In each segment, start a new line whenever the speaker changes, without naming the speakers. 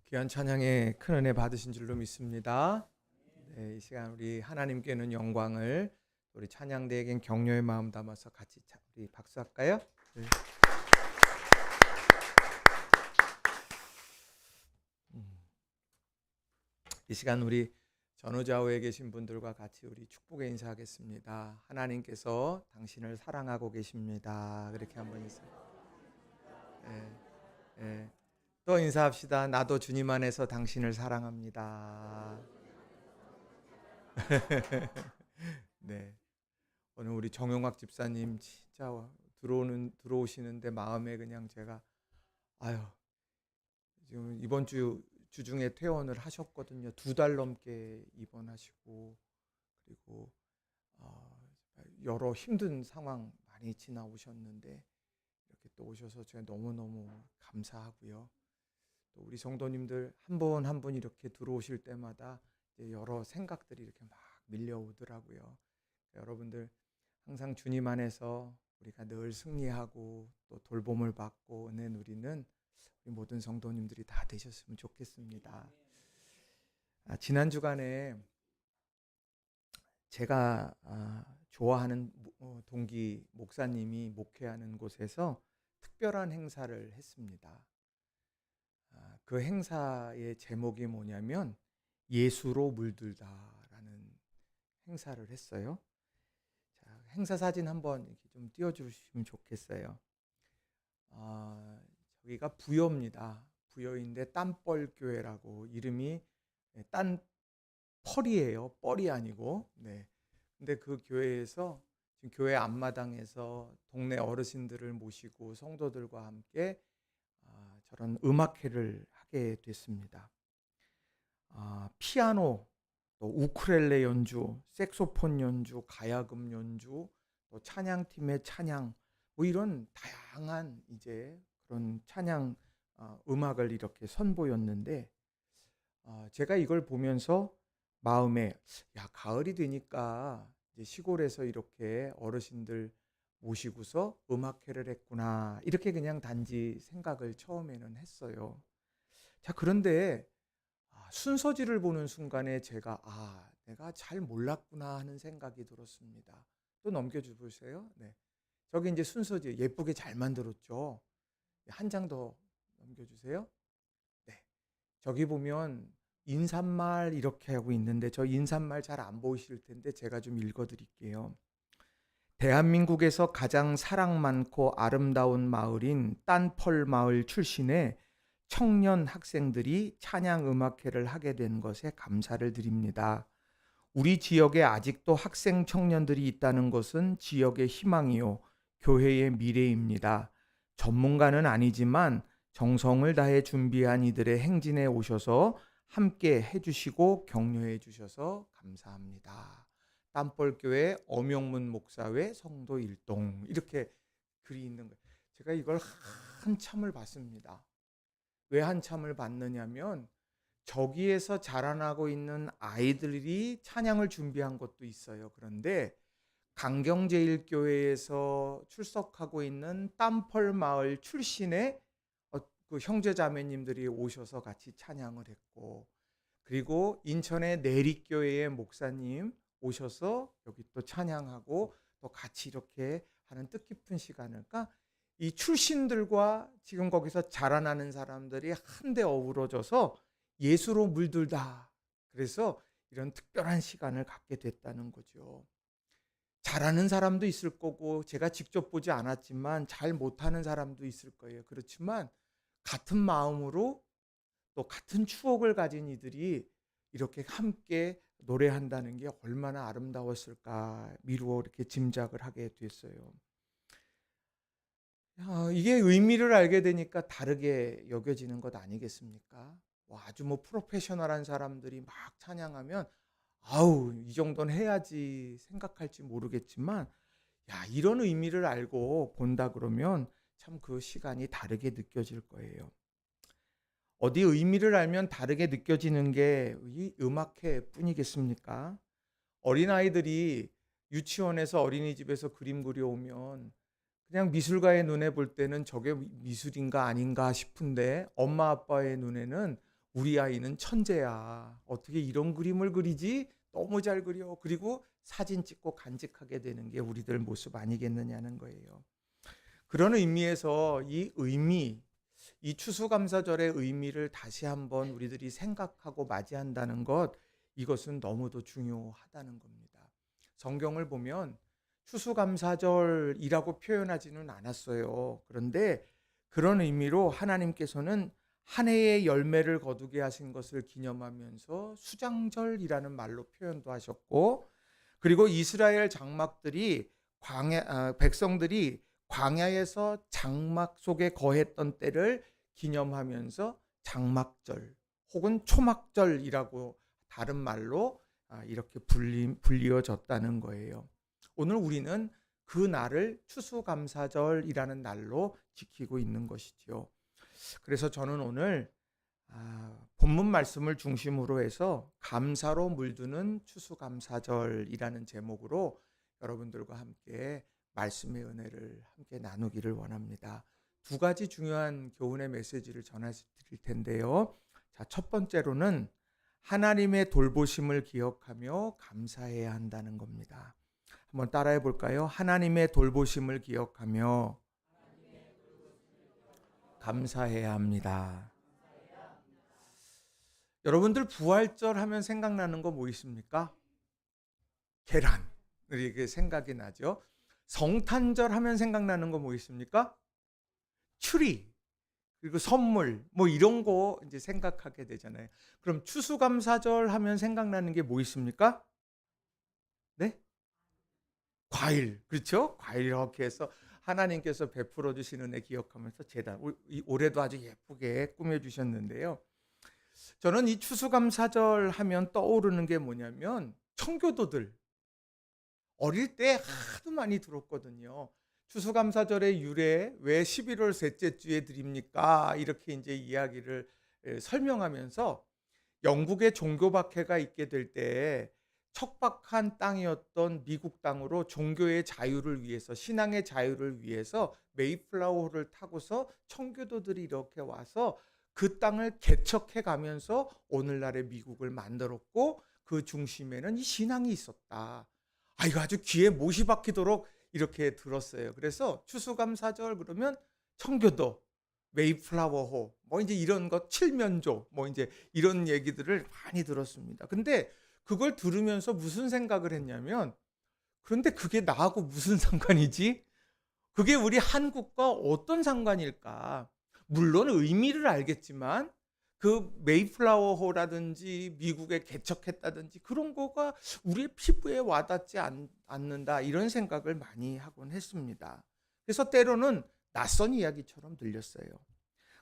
귀한 찬양에 큰 은혜 받으신 줄로 믿습니다. 네, 이 시간 우리 하나님께는 영광을, 우리 찬양대에겐 격려의 마음 담아서 같이 우리 박수할까요? 네. 이 시간 우리 전후좌우에 계신 분들과 같이 우리 축복의 인사하겠습니다. 하나님께서 당신을 사랑하고 계십니다. 그렇게 한번 인사. 네, 네. 또 인사합시다. 나도 주님 안에서 당신을 사랑합니다. 네. 오늘 우리 정용학 집사님 진짜 들어오시는데 마음에 그냥 제가 아유, 지금 이번 주 주중에 퇴원을 하셨거든요. 2달 넘게 입원하시고, 그리고 여러 힘든 상황 많이 지나오셨는데 이렇게 또 오셔서 제가 너무너무 감사하고요. 또 우리 성도님들 한 분 한 분 이렇게 들어오실 때마다 이제 여러 생각들이 이렇게 막 밀려오더라고요. 여러분들 항상 주님 안에서 우리가 늘 승리하고 또 돌봄을 받고 은혜 누리는 우리 모든 성도님들이 다 되셨으면 좋겠습니다. 지난 주간에 제가 좋아하는 동기 목사님이 목회하는 곳에서 특별한 행사를 했습니다. 그 행사의 제목이 뭐냐면 예수로 물들다라는 행사를 했어요. 자, 행사 사진 한번 이렇게 좀 띄워주시면 좋겠어요. 저기가 부여입니다. 부여인데 땀벌 교회라고 이름이 땀펄이에요. 뻘이 아니고. 네. 근데 그 교회에서 지금 교회 앞마당에서 동네 어르신들을 모시고 성도들과 함께 저런 음악회를 하게 됐습니다. 피아노, 또 우쿨렐레 연주, 색소폰 연주, 가야금 연주, 또 찬양팀의 찬양, 뭐 이런 다양한 이제 그런 찬양 음악을 이렇게 선보였는데 제가 이걸 보면서 마음에 가을이 되니까 이제 시골에서 이렇게 어르신들 모시고서 음악회를 했구나 이렇게 그냥 단지 생각을 처음에는 했어요. 자, 그런데 순서지를 보는 순간에 제가 내가 잘 몰랐구나 하는 생각이 들었습니다. 또 넘겨줘 보세요. 네. 저기 이제 순서지 예쁘게 잘 만들었죠. 한 장 더 넘겨주세요. 네. 저기 보면 인사말 이렇게 하고 있는데 저 인사말 잘 안 보이실 텐데 제가 좀 읽어드릴게요. 대한민국에서 가장 사랑 많고 아름다운 마을인 딴펄 마을 출신의 청년 학생들이 찬양 음악회를 하게 된 것에 감사를 드립니다. 우리 지역에 아직도 학생 청년들이 있다는 것은 지역의 희망이요, 교회의 미래입니다. 전문가는 아니지만 정성을 다해 준비한 이들의 행진에 오셔서 함께 해주시고 격려해 주셔서 감사합니다. 땀벌교회 엄영문 목사회 성도 일동 이렇게 글이 있는 거예요. 제가 이걸 한참을 봤습니다. 왜 한참을 봤느냐면 저기에서 자라나고 있는 아이들이 찬양을 준비한 것도 있어요. 그런데 강경제일교회에서 출석하고 있는 땀펄 마을 출신의 그 형제자매님들이 오셔서 같이 찬양을 했고, 그리고 인천의 내리교회의 목사님 오셔서 여기 또 찬양하고 또 같이 이렇게 하는 뜻깊은 시간을, 그러니까 이 출신들과 지금 거기서 자라나는 사람들이 한데 어우러져서 예수로 물들다. 그래서 이런 특별한 시간을 갖게 됐다는 거죠. 잘하는 사람도 있을 거고 제가 직접 보지 않았지만 잘 못하는 사람도 있을 거예요. 그렇지만 같은 마음으로 또 같은 추억을 가진 이들이 이렇게 함께 노래한다는 게 얼마나 아름다웠을까 미루어 이렇게 짐작을 하게 됐어요. 이게 의미를 알게 되니까 다르게 여겨지는 것 아니겠습니까? 아주 프로페셔널한 사람들이 막 찬양하면 아우 이 정도는 해야지 생각할지 모르겠지만 이런 의미를 알고 본다 그러면 참 그 시간이 다르게 느껴질 거예요. 어디 의미를 알면 다르게 느껴지는 게 이 음악회 뿐이겠습니까? 어린아이들이 유치원에서 어린이집에서 그림 그려오면 그냥 미술가의 눈에 볼 때는 저게 미술인가 아닌가 싶은데 엄마 아빠의 눈에는 우리 아이는 천재야. 어떻게 이런 그림을 그리지? 너무 잘 그려. 그리고 사진 찍고 간직하게 되는 게 우리들 모습 아니겠느냐는 거예요. 그런 의미에서 이 추수감사절의 의미를 다시 한번 우리들이 생각하고 맞이한다는 것, 이것은 너무도 중요하다는 겁니다. 성경을 보면 추수감사절이라고 표현하지는 않았어요. 그런데 그런 의미로 하나님께서는 한 해의 열매를 거두게 하신 것을 기념하면서 수장절이라는 말로 표현도 하셨고, 그리고 이스라엘 백성들이 광야에서 장막 속에 거했던 때를 기념하면서 장막절 혹은 초막절이라고 다른 말로 이렇게 불리어졌다는 거예요. 오늘 우리는 그 날을 추수감사절이라는 날로 지키고 있는 것이지요. 그래서 저는 오늘 본문 말씀을 중심으로 해서 감사로 물드는 추수감사절이라는 제목으로 여러분들과 함께 말씀의 은혜를 함께 나누기를 원합니다. 두 가지 중요한 교훈의 메시지를 전해드릴 텐데요. 자, 첫 번째로는 하나님의 돌보심을 기억하며 감사해야 한다는 겁니다. 한번 따라해 볼까요? 하나님의 돌보심을 기억하며 감사해야 합니다. 여러분들 부활절 하면 생각나는 거 뭐 있습니까? 계란. 이게 생각이 나죠. 성탄절 하면 생각나는 거 뭐 있습니까? 추리. 그리고 선물. 뭐 이런 거 이제 생각하게 되잖아요. 그럼 추수감사절 하면 생각나는 게 뭐 있습니까? 네? 과일. 그렇죠? 과일 이렇게 해서 하나님께서 베풀어 주신 은혜 기억하면서 제단. 올해도 아주 예쁘게 꾸며 주셨는데요. 저는 이 추수감사절 하면 떠오르는 게 뭐냐면 청교도들 어릴 때 하도 많이 들었거든요. 추수감사절의 유래 왜 11월 셋째 주에 드립니까? 이렇게 이제 이야기를 설명하면서 영국의 종교 박해가 있게 될 때 척박한 땅이었던 미국 땅으로 종교의 자유를 위해서, 신앙의 자유를 위해서 메이플라워를 타고서 청교도들이 이렇게 와서 그 땅을 개척해 가면서 오늘날의 미국을 만들었고, 그 중심에는 이 신앙이 있었다. 이거 아주 귀에 못이 박히도록 이렇게 들었어요. 그래서 추수감사절 그러면 청교도, 메이플라워호, 뭐 이제 이런 것, 칠면조, 뭐 이제 이런 얘기들을 많이 들었습니다. 근데 그걸 들으면서 무슨 생각을 했냐면, 그런데 그게 나하고 무슨 상관이지? 그게 우리 한국과 어떤 상관일까? 물론 의미를 알겠지만 그 메이플라워호라든지 미국에 개척했다든지 그런 거가 우리의 피부에 와닿지 않는다, 이런 생각을 많이 하곤 했습니다. 그래서 때로는 낯선 이야기처럼 들렸어요.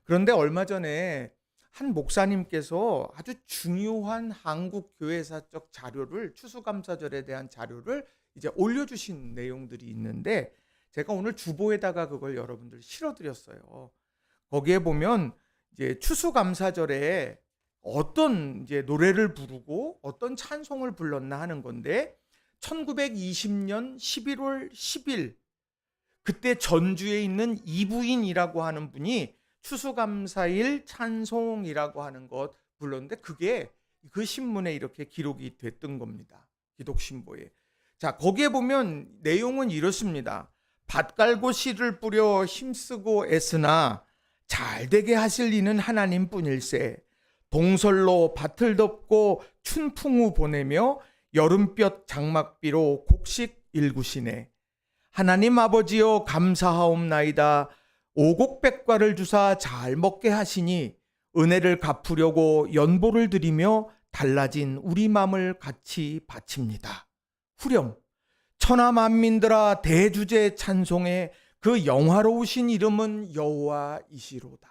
그런데 얼마 전에 한 목사님께서 아주 중요한 한국 교회사적 자료를, 추수감사절에 대한 자료를 이제 올려주신 내용들이 있는데, 제가 오늘 주보에다가 그걸 여러분들 실어드렸어요. 거기에 보면 이제 추수감사절에 어떤 이제 노래를 부르고 어떤 찬송을 불렀나 하는 건데, 1920년 11월 10일 그때 전주에 있는 이부인이라고 하는 분이 추수감사일 찬송이라고 하는 것 불렀는데, 그게 그 신문에 이렇게 기록이 됐던 겁니다. 기독신보에. 자, 거기에 보면 내용은 이렇습니다. 밭 갈고 씨를 뿌려 힘쓰고 애쓰나 잘되게 하실 이는 하나님뿐일세. 동설로 밭을 덮고 춘풍우 보내며 여름볕 장막비로 곡식 일구시네. 하나님 아버지여 감사하옵나이다. 오곡백과를 주사 잘 먹게 하시니 은혜를 갚으려고 연보를 드리며 달라진 우리 맘을 같이 바칩니다. 후렴. 천하 만민들아 대주제 찬송에 그 영화로우신 이름은 여호와이시로다.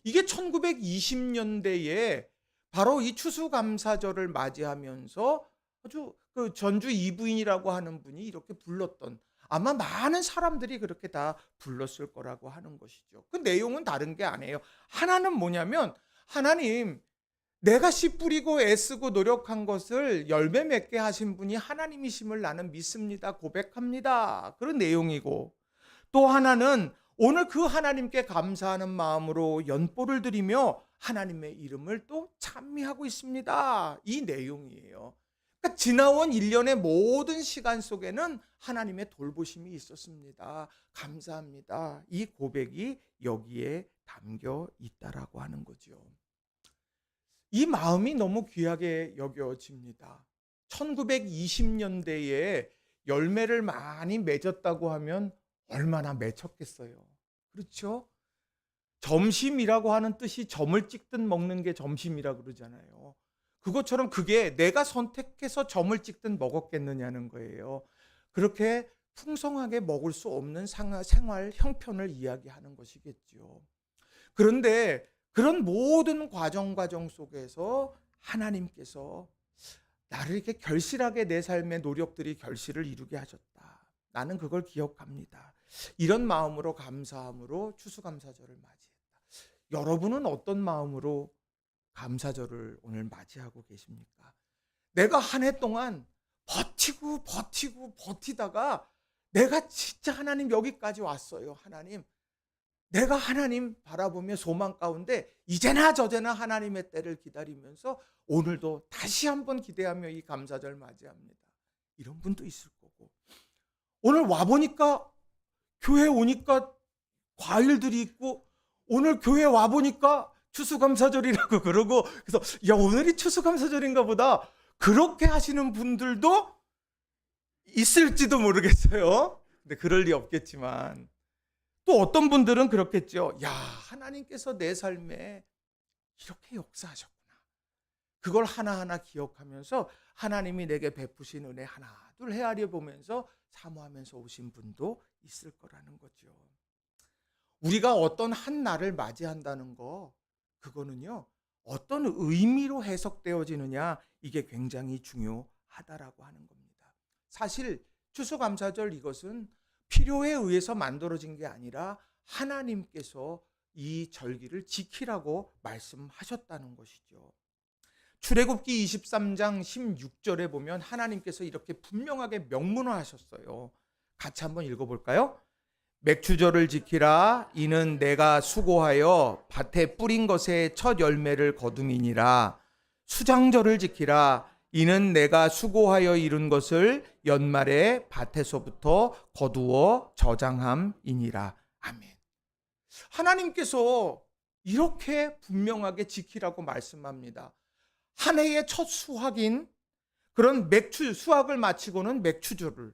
이게 1920년대에 바로 이 추수감사절을 맞이하면서 아주 그 전주 이부인이라고 하는 분이 이렇게 불렀던, 아마 많은 사람들이 그렇게 다 불렀을 거라고 하는 것이죠. 그 내용은 다른 게 아니에요. 하나는 뭐냐면, 하나님, 내가 씨 뿌리고 애쓰고 노력한 것을 열매 맺게 하신 분이 하나님이심을 나는 믿습니다, 고백합니다, 그런 내용이고, 또 하나는 오늘 그 하나님께 감사하는 마음으로 연보를 드리며 하나님의 이름을 또 찬미하고 있습니다. 이 내용이에요. 그러니까 지나온 1년의 모든 시간 속에는 하나님의 돌보심이 있었습니다. 감사합니다. 이 고백이 여기에 담겨 있다라고 하는 거죠. 이 마음이 너무 귀하게 여겨집니다. 1920년대에 열매를 많이 맺었다고 하면 얼마나 맺혔겠어요. 그렇죠? 점심이라고 하는 뜻이 점을 찍듯 먹는 게 점심이라 그러잖아요. 그것처럼 그게 내가 선택해서 점을 찍듯 먹었겠느냐는 거예요. 그렇게 풍성하게 먹을 수 없는 생활 형편을 이야기하는 것이겠죠. 그런데 그런 모든 과정 속에서 하나님께서 나를 이렇게 결실하게 내 삶의 노력들이 결실을 이루게 하셨다. 나는 그걸 기억합니다. 이런 마음으로 감사함으로 추수감사절을 맞이했다. 여러분은 어떤 마음으로 감사절을 오늘 맞이하고 계십니까? 내가 한 해 동안 버티다가 내가 진짜 하나님 여기까지 왔어요. 하나님, 내가 하나님 바라보며 소망 가운데 이제나 저제나 하나님의 때를 기다리면서 오늘도 다시 한번 기대하며 이 감사절 맞이합니다. 이런 분도 있을 거고, 오늘 와보니까 교회 오니까 과일들이 있고, 오늘 교회 와보니까 추수감사절이라고 그러고, 그래서 야, 오늘이 추수감사절인가 보다, 그렇게 하시는 분들도 있을지도 모르겠어요. 근데 그럴 리 없겠지만 또 어떤 분들은 그렇겠죠. 야, 하나님께서 내 삶에 이렇게 역사하셨구나. 그걸 하나하나 기억하면서 하나님이 내게 베푸신 은혜 하나 둘 헤아려 보면서 사모하면서 오신 분도 있을 거라는 거죠. 우리가 어떤 한 날을 맞이한다는 거, 그거는요, 어떤 의미로 해석되어지느냐, 이게 굉장히 중요하다라고 하는 겁니다. 사실 추수감사절 이것은 필요에 의해서 만들어진 게 아니라 하나님께서 이 절기를 지키라고 말씀하셨다는 것이죠. 출애굽기 23장 16절에 보면 하나님께서 이렇게 분명하게 명문화하셨어요. 같이 한번 읽어볼까요? 맥추절을 지키라. 이는 내가 수고하여 밭에 뿌린 것의 첫 열매를 거둠이니라. 수장절을 지키라. 이는 내가 수고하여 이룬 것을 연말에 밭에서부터 거두어 저장함이니라. 아멘. 하나님께서 이렇게 분명하게 지키라고 말씀합니다. 한 해의 첫 수확인 그런 수확을 마치고는 맥추절을,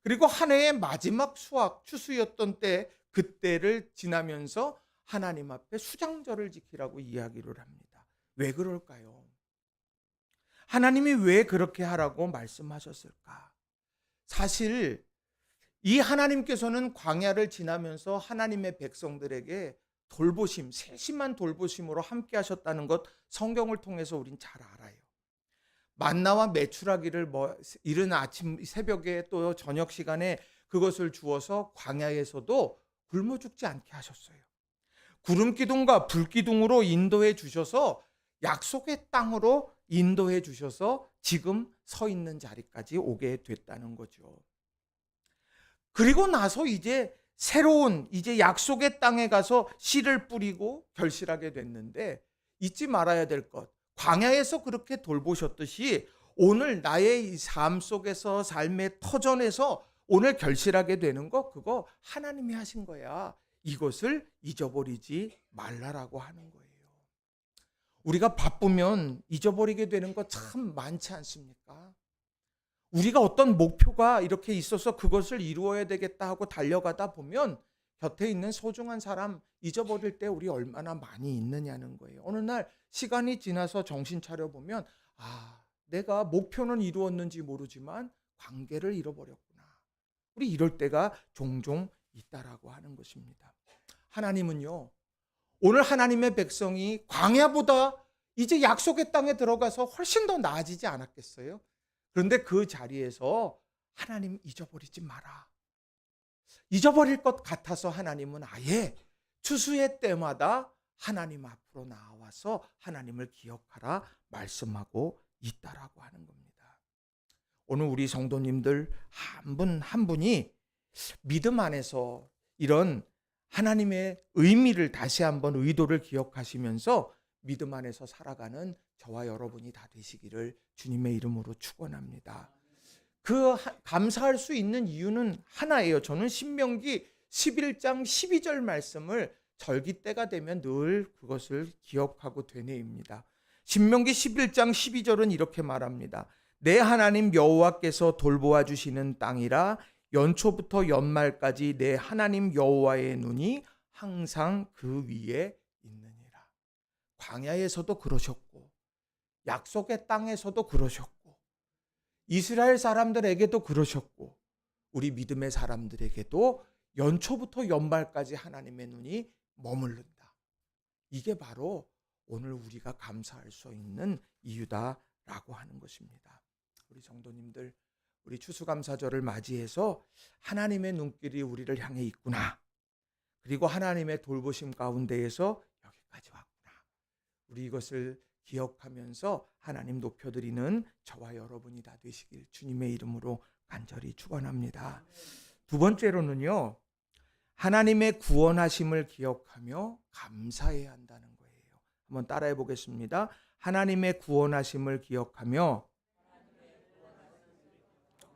그리고 한 해의 마지막 수확, 추수였던 때, 그때를 지나면서 하나님 앞에 수장절을 지키라고 이야기를 합니다. 왜 그럴까요? 하나님이 왜 그렇게 하라고 말씀하셨을까? 사실 이 하나님께서는 광야를 지나면서 하나님의 백성들에게 돌보심, 세심한 돌보심으로 함께 하셨다는 것 성경을 통해서 우린 잘 알아요. 만나와 메추라기를 이른 아침 새벽에 또 저녁 시간에 그것을 주어서 광야에서도 굶어 죽지 않게 하셨어요. 구름 기둥과 불 기둥으로 인도해 주셔서 약속의 땅으로 인도해 주셔서 지금 서 있는 자리까지 오게 됐다는 거죠. 그리고 나서 이제 새로운 이제 약속의 땅에 가서 씨를 뿌리고 결실하게 됐는데, 잊지 말아야 될 것, 광야에서 그렇게 돌보셨듯이 오늘 나의 이 삶 속에서, 삶의 터전에서 오늘 결실하게 되는 거, 그거 하나님이 하신 거야. 이것을 잊어버리지 말라라고 하는 거예요. 우리가 바쁘면 잊어버리게 되는 거 참 많지 않습니까? 우리가 어떤 목표가 이렇게 있어서 그것을 이루어야 되겠다 하고 달려가다 보면 곁에 있는 소중한 사람 잊어버릴 때 우리 얼마나 많이 있느냐는 거예요. 어느 날 시간이 지나서 정신 차려보면, 내가 목표는 이루었는지 모르지만 관계를 잃어버렸구나. 우리 이럴 때가 종종 있다라고 하는 것입니다. 하나님은요, 오늘 하나님의 백성이 광야보다 이제 약속의 땅에 들어가서 훨씬 더 나아지지 않았겠어요? 그런데 그 자리에서 하나님 잊어버리지 마라. 잊어버릴 것 같아서 하나님은 아예 추수의 때마다 하나님 앞으로 나와서 하나님을 기억하라 말씀하고 있다라고 하는 겁니다. 오늘 우리 성도님들 한 분 한 분이 믿음 안에서 이런 하나님의 의미를 다시 한번 의도를 기억하시면서 믿음 안에서 살아가는 저와 여러분이 다 되시기를 주님의 이름으로 축원합니다. 감사할 수 있는 이유는 하나예요. 저는 신명기 11장 12절 말씀을 절기 때가 되면 늘 그것을 기억하고 되뇌입니다. 신명기 11장 12절은 이렇게 말합니다. 내 하나님 여호와께서 돌보아 주시는 땅이라 연초부터 연말까지 내 하나님 여호와의 눈이 항상 그 위에 있느니라. 광야에서도 그러셨고 약속의 땅에서도 그러셨고 이스라엘 사람들에게도 그러셨고 우리 믿음의 사람들에게도 연초부터 연말까지 하나님의 눈이 머무른다. 이게 바로 오늘 우리가 감사할 수 있는 이유다라고 하는 것입니다. 우리 성도님들, 우리 추수감사절을 맞이해서 하나님의 눈길이 우리를 향해 있구나. 그리고 하나님의 돌보심 가운데에서 여기까지 왔구나. 우리 이것을 기억하면서 하나님 높여드리는 저와 여러분이 다 되시길 주님의 이름으로 간절히 축원합니다. 두 번째로는요, 하나님의 구원하심을 기억하며 감사해야 한다는 거예요. 한번 따라해 보겠습니다. 하나님의 구원하심을 기억하며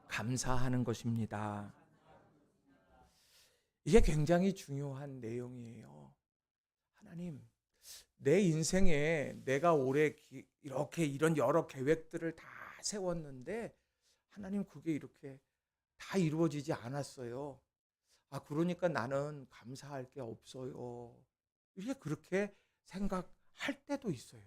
감사하는 것입니다. 이게 굉장히 중요한 내용이에요. 하나님, 내 인생에 내가 올해 이렇게 이런 여러 계획들을 다 세웠는데 하나님 그게 이렇게 다 이루어지지 않았어요. 그러니까 나는 감사할 게 없어요. 이게 그렇게 생각할 때도 있어요.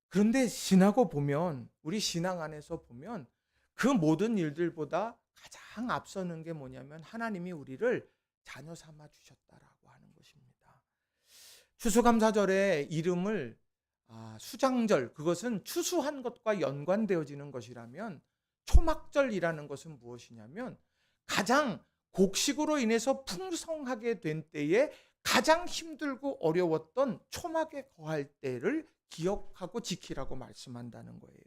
그런데 지나고 보면, 우리 신앙 안에서 보면 그 모든 일들보다 가장 앞서는 게 뭐냐면 하나님이 우리를 자녀 삼아 주셨다라고 하는 것입니다. 추수감사절의 이름을 수장절, 그것은 추수한 것과 연관되어지는 것이라면 초막절이라는 것은 무엇이냐면 가장 곡식으로 인해서 풍성하게 된 때에 가장 힘들고 어려웠던 초막에 거할 때를 기억하고 지키라고 말씀한다는 거예요.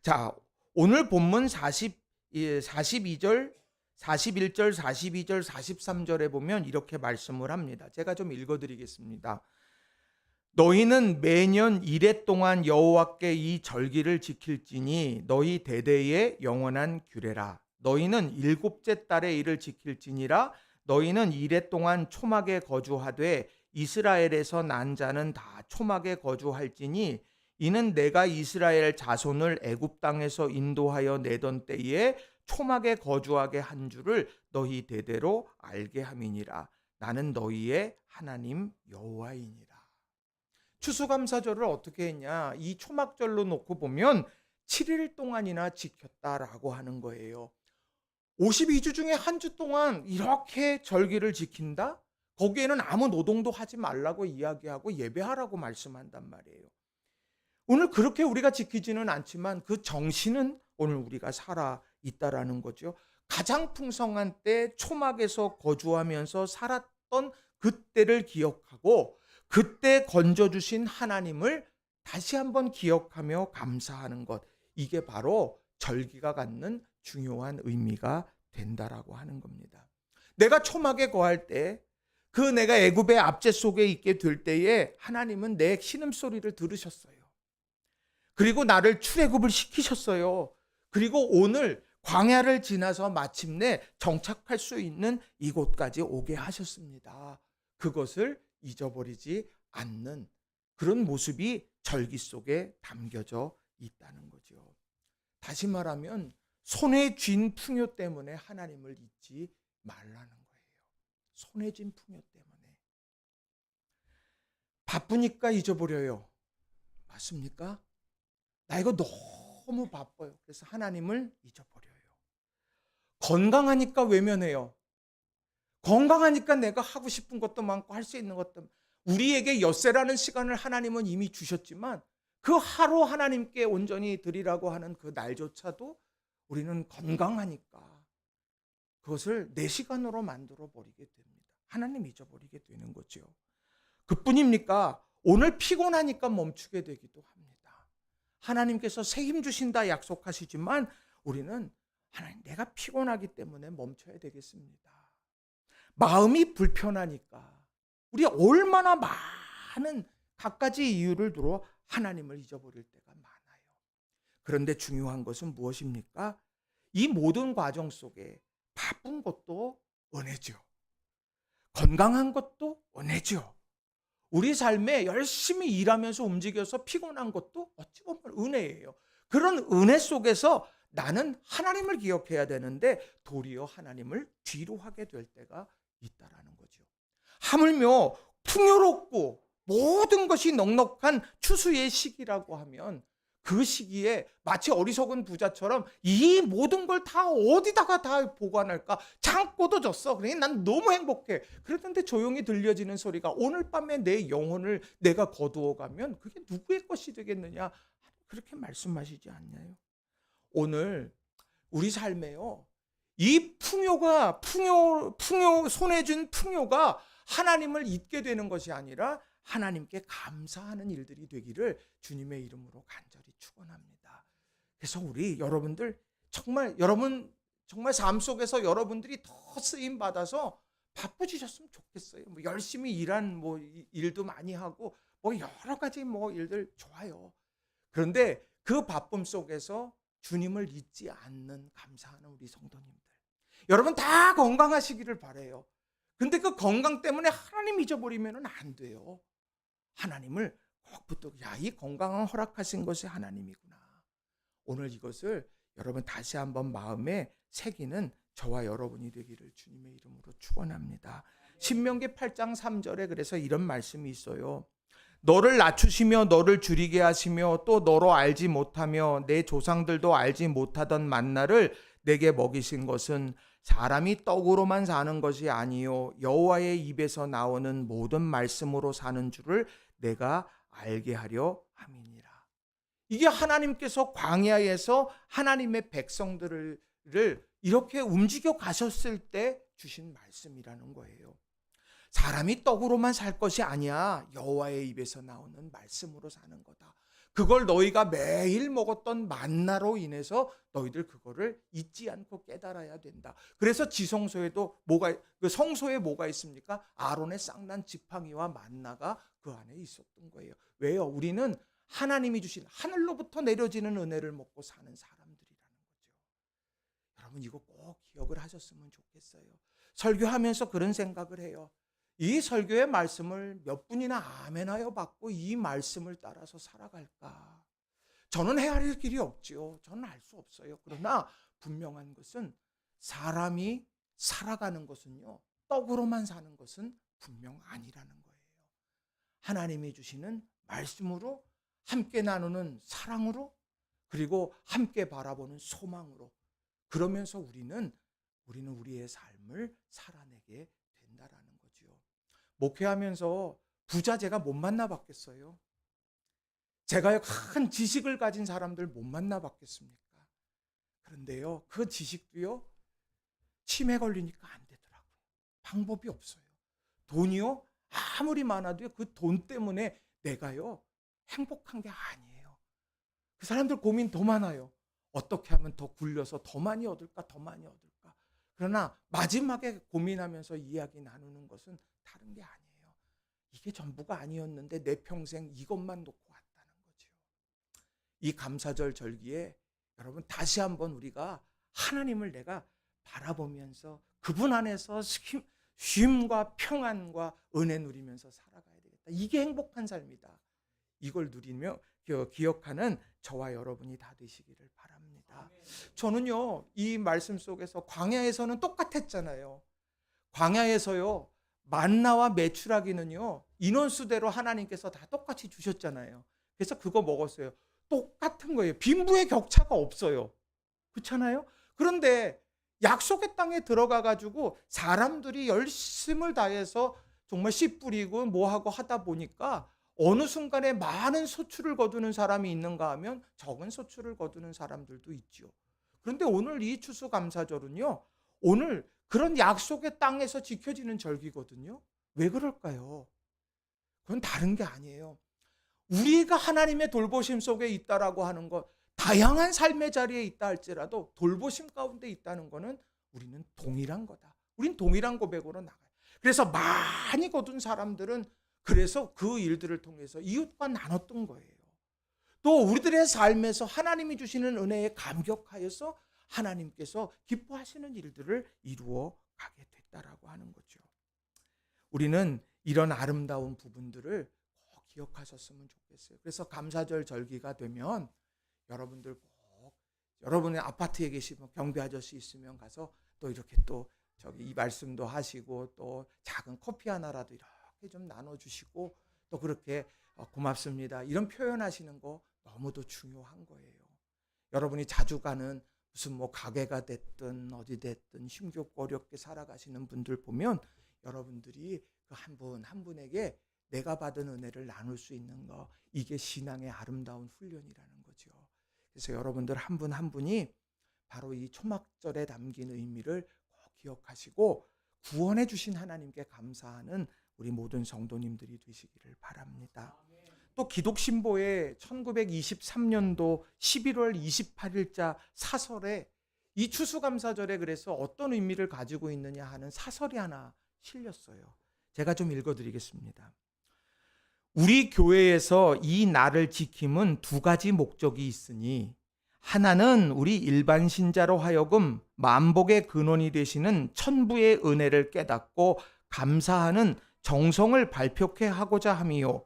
자, 오늘 본문 42절, 41절, 42절, 43절에 보면 이렇게 말씀을 합니다. 제가 좀 읽어드리겠습니다. 너희는 매년 이레 동안 여호와께 이 절기를 지킬지니 너희 대대의 영원한 규례라. 너희는 일곱째 달에 이를 지킬지니라. 너희는 이레 동안 초막에 거주하되 이스라엘에서 난 자는 다 초막에 거주할지니 이는 내가 이스라엘 자손을 애굽 땅에서 인도하여 내던 때에 초막에 거주하게 한 줄을 너희 대대로 알게 함이니라. 나는 너희의 하나님 여호와이니라. 추수감사절을 어떻게 했냐? 이 초막절로 놓고 보면 7일 동안이나 지켰다라고 하는 거예요. 52주 중에 한 주 동안 이렇게 절기를 지킨다? 거기에는 아무 노동도 하지 말라고 이야기하고 예배하라고 말씀한단 말이에요. 오늘 그렇게 우리가 지키지는 않지만 그 정신은 오늘 우리가 살아 있다라는 거죠. 가장 풍성한 때 초막에서 거주하면서 살았던 그때를 기억하고 그때 건져주신 하나님을 다시 한번 기억하며 감사하는 것, 이게 바로 절기가 갖는 중요한 의미가 된다라고 하는 겁니다. 내가 초막에 거할 때, 내가 애굽의 압제 속에 있게 될 때에 하나님은 내 신음소리를 들으셨어요. 그리고 나를 출애굽을 시키셨어요. 그리고 오늘 광야를 지나서 마침내 정착할 수 있는 이곳까지 오게 하셨습니다. 그것을 잊어버리지 않는 그런 모습이 절기 속에 담겨져 있다는 거죠. 다시 말하면 손에 쥔 풍요 때문에 하나님을 잊지 말라는 거예요. 손에 쥔 풍요 때문에. 바쁘니까 잊어버려요. 맞습니까? 나 이거 너무 바빠요. 그래서 하나님을 잊어버려요. 건강하니까 외면해요. 건강하니까 내가 하고 싶은 것도 많고 할 수 있는 것도 많고. 우리에게 엿새라는 시간을 하나님은 이미 주셨지만 그 하루 하나님께 온전히 드리라고 하는 그 날조차도 우리는 건강하니까 그것을 내 시간으로 만들어 버리게 됩니다. 하나님 잊어버리게 되는 거죠. 그뿐입니까? 오늘 피곤하니까 멈추게 되기도 합니다. 하나님께서 새 힘 주신다 약속하시지만 우리는 하나님 내가 피곤하기 때문에 멈춰야 되겠습니다. 마음이 불편하니까 우리 얼마나 많은 갖가지 이유를 들어 하나님을 잊어버릴 때가 많아요. 그런데 중요한 것은 무엇입니까? 이 모든 과정 속에 바쁜 것도 은혜죠. 건강한 것도 은혜죠. 우리 삶에 열심히 일하면서 움직여서 피곤한 것도 어찌 보면 은혜예요. 그런 은혜 속에서 나는 하나님을 기억해야 되는데 도리어 하나님을 뒤로 하게 될 때가 있다라는 거죠. 하물며 풍요롭고 모든 것이 넉넉한 추수의 시기라고 하면 그 시기에 마치 어리석은 부자처럼 이 모든 걸 다 어디다가 다 보관할까? 창고도 줬어. 그러니 난 너무 행복해. 그랬는데 조용히 들려지는 소리가 오늘 밤에 내 영혼을 내가 거두어 가면 그게 누구의 것이 되겠느냐? 그렇게 말씀하시지 않나요? 오늘 우리 삶에요. 이 손에 준 풍요가 하나님을 잊게 되는 것이 아니라 하나님께 감사하는 일들이 되기를 주님의 이름으로 간절히 축원합니다. 그래서 우리 여러분들 정말 삶 속에서 여러분들이 더 쓰임 받아서 바쁘지셨으면 좋겠어요. 뭐 열심히 일한 일도 많이 하고 여러 가지 일들 좋아요. 그런데 그 바쁨 속에서 주님을 잊지 않는 감사하는 우리 성도님들. 여러분 다 건강하시기를 바라요. 근데 그 건강 때문에 하나님 잊어버리면 안 돼요. 하나님을 꼭 붙들고 이 건강을 허락하신 것이 하나님이구나. 오늘 이것을 여러분 다시 한번 마음에 새기는 저와 여러분이 되기를 주님의 이름으로 축원합니다. 신명기 8장 3절에 그래서 이런 말씀이 있어요. 너를 낮추시며 너를 줄이게 하시며 또 너로 알지 못하며 내 조상들도 알지 못하던 만나를 내게 먹이신 것은 사람이 떡으로만 사는 것이 아니요 여호와의 입에서 나오는 모든 말씀으로 사는 줄을 내가 알게 하려 함이니라. 이게 하나님께서 광야에서 하나님의 백성들을 이렇게 움직여 가셨을 때 주신 말씀이라는 거예요. 사람이 떡으로만 살 것이 아니야. 여호와의 입에서 나오는 말씀으로 사는 거다. 그걸 너희가 매일 먹었던 만나로 인해서 너희들 그거를 잊지 않고 깨달아야 된다. 그래서 지성소에도 성소에 뭐가 있습니까? 아론의 쌍난 지팡이와 만나가 그 안에 있었던 거예요. 왜요? 우리는 하나님이 주신 하늘로부터 내려지는 은혜를 먹고 사는 사람들이라는 거죠. 여러분 이거 꼭 기억을 하셨으면 좋겠어요. 설교하면서 그런 생각을 해요. 이 설교의 말씀을 몇 분이나 아멘하여 받고 이 말씀을 따라서 살아갈까? 저는 헤아릴 길이 없지요. 저는 알 수 없어요. 그러나 분명한 것은 사람이 살아가는 것은요. 떡으로만 사는 것은 분명 아니라는 거예요. 하나님이 주시는 말씀으로 함께 나누는 사랑으로 그리고 함께 바라보는 소망으로 그러면서 우리는 우리의 삶을 살아내게 된다라는 거죠. 목회하면서 부자 제가 못 만나봤겠어요? 제가 큰 지식을 가진 사람들 못 만나봤겠습니까? 그런데요, 그 지식도요, 치매 걸리니까 안 되더라고요. 방법이 없어요. 돈이요, 아무리 많아도요, 그 돈 때문에 내가요, 행복한 게 아니에요. 그 사람들 고민 더 많아요. 어떻게 하면 더 굴려서 더 많이 얻을까, 더 많이 얻을까. 그러나 마지막에 고민하면서 이야기 나누는 것은 다른 게 아니에요. 이게 전부가 아니었는데 내 평생 이것만 놓고 왔다는 거죠. 이 감사절 절기에 여러분 다시 한번 우리가 하나님을 내가 바라보면서 그분 안에서 쉼과 평안과 은혜 누리면서 살아가야 되겠다. 이게 행복한 삶이다. 이걸 누리며 기억하는 저와 여러분이 다 되시기를 바랍니다. 저는요, 이 말씀 속에서 광야에서는 똑같았잖아요. 광야에서요, 만나와 메추라기는요, 인원수대로 하나님께서 다 똑같이 주셨잖아요. 그래서 그거 먹었어요. 똑같은 거예요. 빈부의 격차가 없어요. 그렇잖아요? 그런데 약속의 땅에 들어가가지고 사람들이 열심을 다해서 정말 씨 뿌리고 뭐하고 하다 보니까 어느 순간에 많은 소출을 거두는 사람이 있는가 하면 적은 소출을 거두는 사람들도 있죠. 그런데 오늘 이 추수감사절은요, 오늘 그런 약속의 땅에서 지켜지는 절기거든요. 왜 그럴까요? 그건 다른 게 아니에요. 우리가 하나님의 돌보심 속에 있다라고 하는 것, 다양한 삶의 자리에 있다 할지라도 돌보심 가운데 있다는 것은 우리는 동일한 거다. 우린 동일한 고백으로 나가요. 그래서 많이 거둔 사람들은 그래서 그 일들을 통해서 이웃과 나눴던 거예요. 또 우리들의 삶에서 하나님이 주시는 은혜에 감격하여서 하나님께서 기뻐하시는 일들을 이루어 가게 됐다라고 하는 거죠. 우리는 이런 아름다운 부분들을 꼭 기억하셨으면 좋겠어요. 그래서 감사절 절기가 되면 여러분들 꼭 여러분의 아파트에 계시면 경비 아저씨 있으면 가서 또 이렇게 또 저기 이 말씀도 하시고 또 작은 커피 하나라도 이렇게 좀 나눠주시고 또 그렇게 고맙습니다 이런 표현하시는 거 너무도 중요한 거예요. 여러분이 자주 가는 무슨 뭐 가게가 됐든 어디 됐든 힘겹고 어렵게 살아가시는 분들 보면 여러분들이 그 한 분 한 분에게 내가 받은 은혜를 나눌 수 있는 거, 이게 신앙의 아름다운 훈련이라는 거죠. 그래서 여러분들 한 분 한 분이 바로 이 초막절에 담긴 의미를 꼭 기억하시고 구원해 주신 하나님께 감사하는 우리 모든 성도님들이 되시기를 바랍니다. 또 기독신보의 1923년도 11월 28일자 사설에 이 추수감사절에 그래서 어떤 의미를 가지고 있느냐 하는 사설이 하나 실렸어요. 제가 좀 읽어드리겠습니다. 우리 교회에서 이 날을 지킴은 두 가지 목적이 있으니 하나는 우리 일반 신자로 하여금 만복의 근원이 되시는 천부의 은혜를 깨닫고 감사하는 정성을 발표케 하고자 함이요.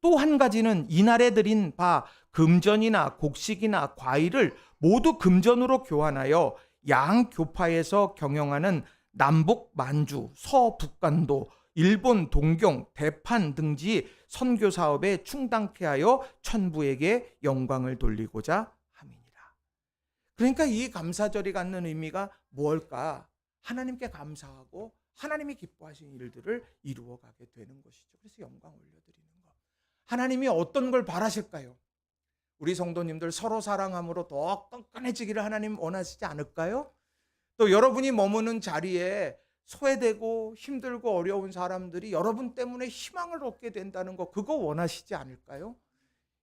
또 한 가지는 이날에 드린 바 금전이나 곡식이나 과일을 모두 금전으로 교환하여 양교파에서 경영하는 남북 만주, 서북간도, 일본 동경, 대판 등지 선교 사업에 충당케 하여 천부에게 영광을 돌리고자 함이니라. 그러니까 이 감사절이 갖는 의미가 무엇일까? 하나님께 감사하고 하나님이 기뻐하신 일들을 이루어가게 되는 것이죠. 그래서 영광 올려드리는 것. 하나님이 어떤 걸 바라실까요? 우리 성도님들 서로 사랑함으로 더 끈끈해지기를 하나님 원하시지 않을까요? 또 여러분이 머무는 자리에 소외되고 힘들고 어려운 사람들이 여러분 때문에 희망을 얻게 된다는 거, 그거 원하시지 않을까요?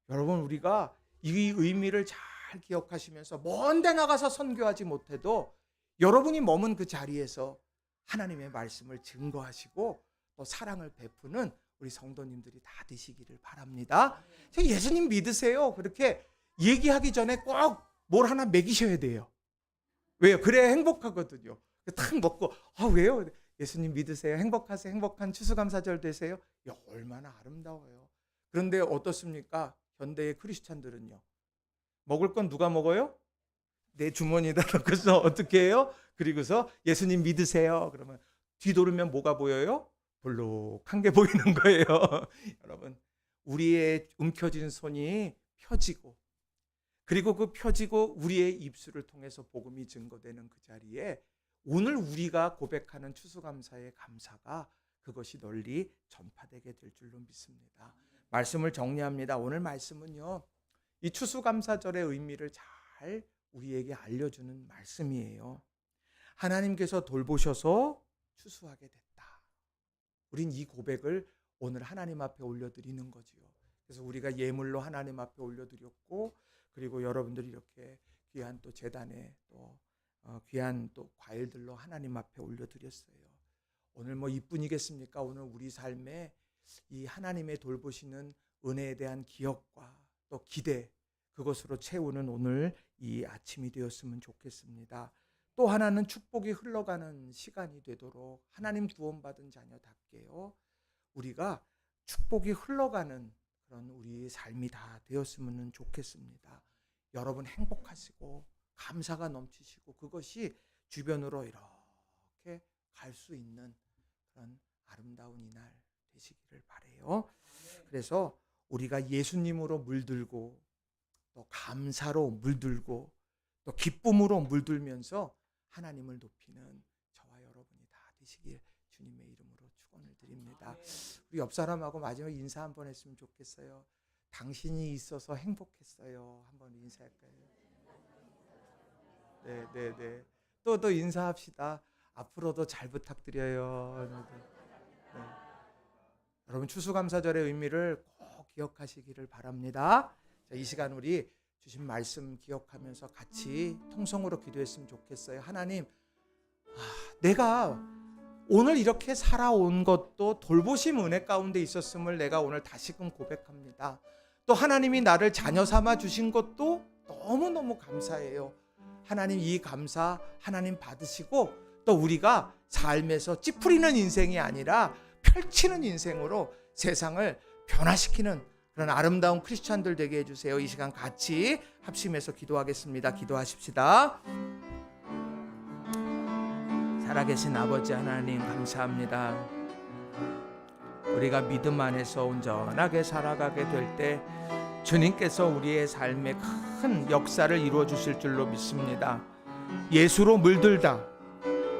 여러분, 우리가 이 의미를 잘 기억하시면서 먼 데 나가서 선교하지 못해도 여러분이 머문 그 자리에서 하나님의 말씀을 증거하시고 또 사랑을 베푸는 우리 성도님들이 다 되시기를 바랍니다. 예수님 믿으세요. 그렇게 얘기하기 전에 꼭 뭘 하나 먹이셔야 돼요. 왜요? 그래야 행복하거든요. 탁 먹고 왜요? 예수님 믿으세요. 행복하세요. 행복한 추수감사절 되세요. 야, 얼마나 아름다워요. 그런데 어떻습니까? 현대의 크리스찬들은요. 먹을 건 누가 먹어요? 내 주머니에다 넣고서 어떻게 해요? 그리고서 예수님 믿으세요. 그러면 뒤돌으면 뭐가 보여요? 볼록한 게 보이는 거예요. 여러분, 우리의 움켜진 손이 펴지고 그리고 그 펴지고 우리의 입술을 통해서 복음이 증거되는 그 자리에 오늘 우리가 고백하는 추수감사의 감사가 그것이 널리 전파되게 될 줄로 믿습니다. 말씀을 정리합니다. 오늘 말씀은요, 이 추수감사절의 의미를 잘 우리에게 알려주는 말씀이에요. 하나님께서 돌보셔서 추수하게 됐다. 우린 이 고백을 오늘 하나님 앞에 올려드리는 거지요. 그래서 우리가 예물로 하나님 앞에 올려드렸고, 그리고 여러분들이 이렇게 귀한 또 제단에 또 귀한 또 과일들로 하나님 앞에 올려드렸어요. 오늘 뭐 이뿐이겠습니까? 오늘 우리 삶에 이 하나님의 돌보시는 은혜에 대한 기억과 또 기대, 그것으로 채우는 오늘 이 아침이 되었으면 좋겠습니다. 또 하나는 축복이 흘러가는 시간이 되도록 하나님 구원받은 자녀답게요, 우리가 축복이 흘러가는 그런 우리 삶이 다 되었으면 좋겠습니다. 여러분 행복하시고 감사가 넘치시고 그것이 주변으로 이렇게 갈 수 있는 그런 아름다운 이날 되시기를 바라요. 그래서 우리가 예수님으로 물들고 또 감사로 물들고 또 기쁨으로 물들면서 하나님을 높이는 저와 여러분이 다 되시길 주님의 이름으로 축원을 드립니다. 우리 옆 사람하고 마지막 인사 한번 했으면 좋겠어요. 당신이 있어서 행복했어요. 한번 인사할까요? 네. 또 인사합시다. 앞으로도 잘 부탁드려요. 네. 여러분, 추수감사절의 의미를 꼭 기억하시기를 바랍니다. 자, 이 시간 우리 주신 말씀 기억하면서 같이 통성으로 기도했으면 좋겠어요. 하나님, 내가 오늘 이렇게 살아온 것도 돌보심 은혜 가운데 있었음을 내가 오늘 다시금 고백합니다. 또 하나님이 나를 자녀 삼아 주신 것도 너무너무 감사해요. 하나님, 이 감사 하나님 받으시고, 또 우리가 삶에서 찌푸리는 인생이 아니라 펼치는 인생으로 세상을 변화시키는 그런 아름다운 크리스찬들 되게 해주세요. 이 시간 같이 합심해서 기도하겠습니다. 기도하십시다. 살아계신 아버지 하나님, 감사합니다. 우리가 믿음 안에서 온전하게 살아가게 될 때 주님께서 우리의 삶에 큰 역사를 이루어 주실 줄로 믿습니다. 예수로 물들다,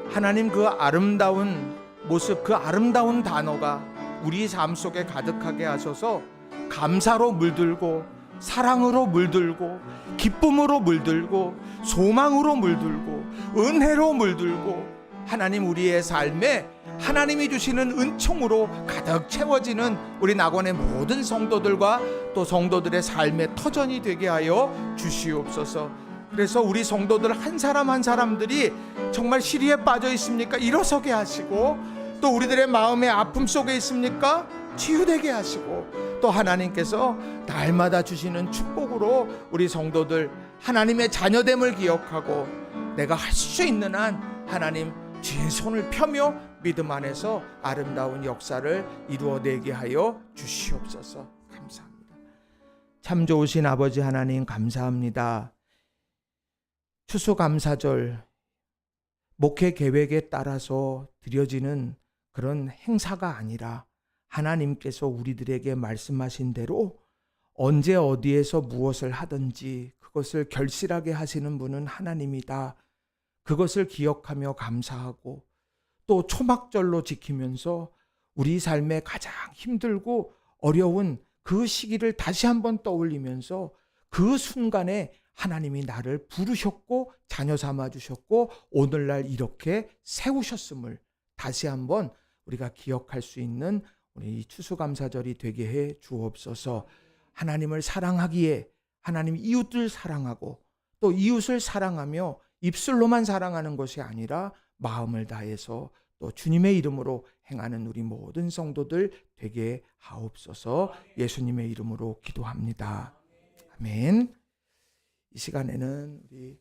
하나님 그 아름다운 모습, 그 아름다운 단어가 우리 삶 속에 가득하게 하셔서 감사로 물들고, 사랑으로 물들고, 기쁨으로 물들고, 소망으로 물들고, 은혜로 물들고, 하나님 우리의 삶에 하나님이 주시는 은총으로 가득 채워지는 우리 낙원의 모든 성도들과 또 성도들의 삶의 터전이 되게 하여 주시옵소서. 그래서 우리 성도들 한 사람 한 사람들이 정말 시리에 빠져 있습니까? 일어서게 하시고, 또 우리들의 마음의 아픔 속에 있습니까? 치유되게 하시고, 또 하나님께서 날마다 주시는 축복으로 우리 성도들 하나님의 자녀됨을 기억하고, 내가 할 수 있는 한 하나님 주의 손을 펴며 믿음 안에서 아름다운 역사를 이루어내게 하여 주시옵소서. 감사합니다. 참 좋으신 아버지 하나님, 감사합니다. 추수감사절 목회 계획에 따라서 드려지는 그런 행사가 아니라 하나님께서 우리들에게 말씀하신 대로 언제 어디에서 무엇을 하든지 그것을 결실하게 하시는 분은 하나님이다. 그것을 기억하며 감사하고, 또 초막절로 지키면서 우리 삶에 가장 힘들고 어려운 그 시기를 다시 한번 떠올리면서 그 순간에 하나님이 나를 부르셨고 자녀 삼아 주셨고 오늘날 이렇게 세우셨음을 다시 한번 우리가 기억할 수 있는 우리 추수감사절이 되게 해 주옵소서. 하나님을 사랑하기에 하나님 이웃을 사랑하고, 또 이웃을 사랑하며 입술로만 사랑하는 것이 아니라 마음을 다해서 또 주님의 이름으로 행하는 우리 모든 성도들 되게 하옵소서. 예수님의 이름으로 기도합니다. 아멘. 이 시간에는 우리